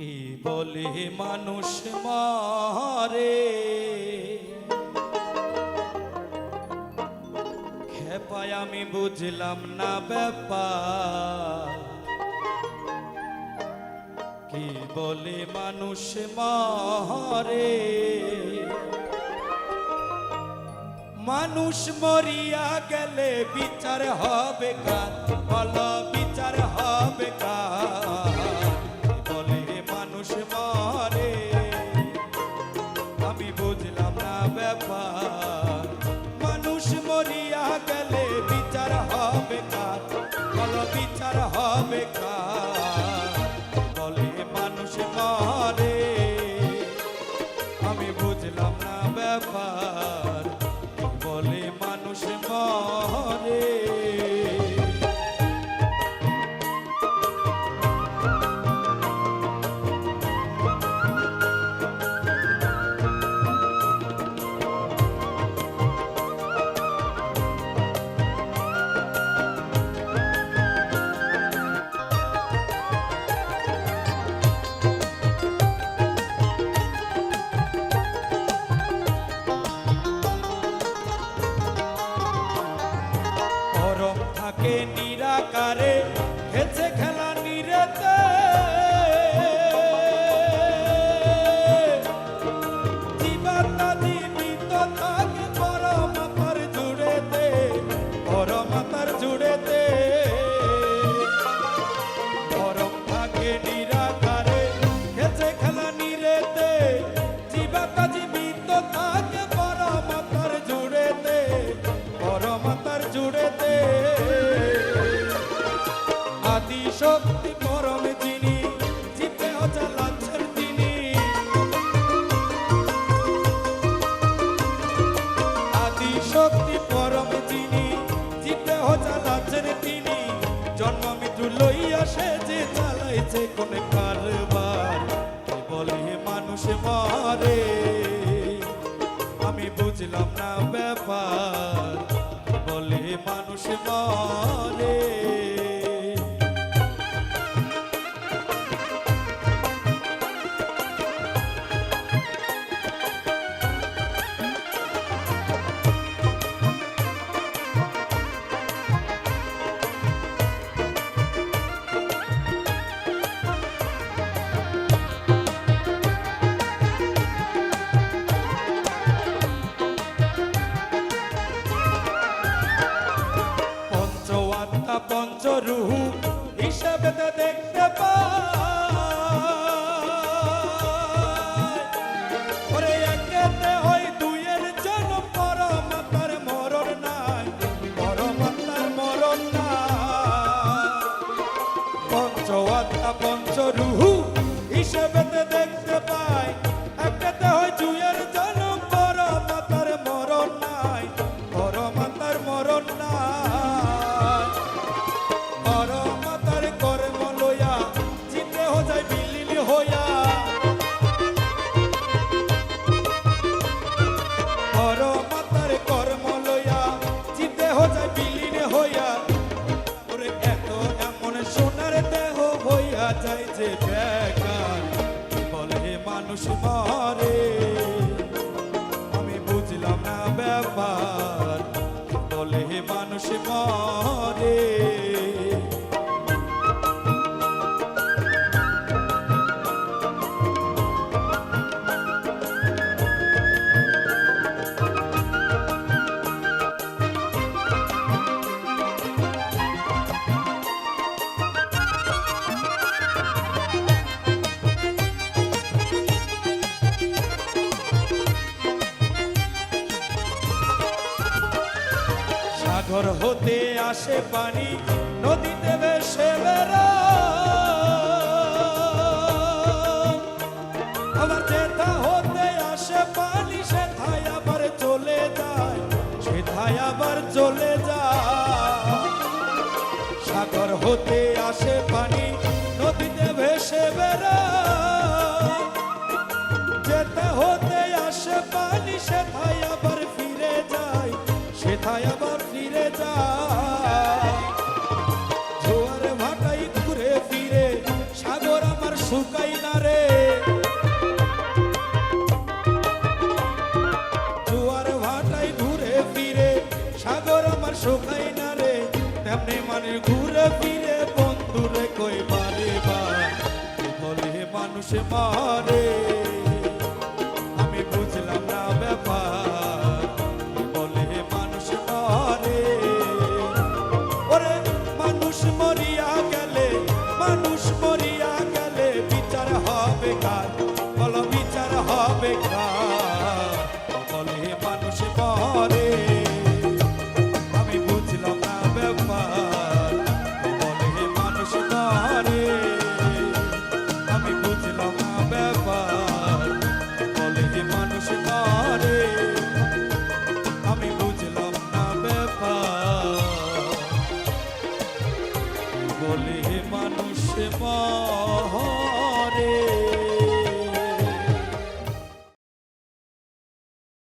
কি বলে মানুষ মারে খেপায় আমি বুঝলাম না ব্যাপার কি বলে মানুষ মারে মানুষ মরিয়া গেলে বিচার হবে কার বলো বিচার হবে কার বলে মানুষ মরে আমি বুঝলাম না ব্যাপার মানুষ মরিয়া গেলে বিচার হবে কার বলো বিচার হবে কার বলে মানুষ মরে আমি বুঝলাম না ব্যাপার বলে মানুষ মরে থাকে নিরাকারে খেলছে খেলা নিরেতে জীবাত্মা জীবিত থাকে পরমাত্মার জুড়েতে পরমাত্মার জুড়েতে পরম থাকে নিরাকারে খেলছে খেলা নিরেতে জীবাত্মা জীবিত থাকে পরমাত্মার জুড়েতে পরমাত্মার জুড়েতে আদি শক্তি পরম যিনি জিতে চালাচ্ছেন তিনি আদি শক্তি পরম যিনি জিতে চালাচ্ছেন তিনি জন্ম মৃত্যু লইয়া সে যে চালাইছে কোন কারবার বলে মানুষ মরে আমি বুঝলাম না ব্যাপার বলে মানুষ মরে পঞ্চরূহ হিসাবে দেখতে পারে একেতে হয় দুইয়ের জন্য পরমাত্মার মরণ নাই পরমাত্মার মরণ নাই পঞ্চআত্মা পঞ্চরূহ হিসাবে দেখতে পায় একেতে হয় দুইয়ের জন্য পরমাত্মার মরণ নাই পরমাত্মার মরণ নাই পরমাত্মার কর্ম লইয়া চিতে যায় বিলীন হইয়া ওরে এত এমন সোনার দেহ হইয়া যায় যে বেকার বলে মানুষ মরে আমি বুঝলাম না ব্যাপার বলে মানুষ মরে সাগর হতে আসে পানি নদীতে ভেসে বেড়ায় আবার যেথা হতে আসে পানি সেথায় আবার চলে যায় সেথায় আবার চলে যায় সাগর হতে আসে পানি নদীতে ভেসে বেড়ায় যেথা হতে আসে পানি সেথায় আবার ফিরে যায় সেথায় আবার ফিরে যায় জোয়ার ভাটাই ঘুরে ফিরে সাগর আমার শুকাই না না রে, জোয়ার ভাটায় ঘুরে ফিরে সাগর আমার শুকাই না রে, তেমনি মানে ঘুরে ফিরে বন্ধুরে কই বারে বার বলে মানুষ মারে, আমি বুঝলাম না ব্যাপার বলে মানুষ মারে। ওরে মানুষ মরিয়া গেলে মানুষ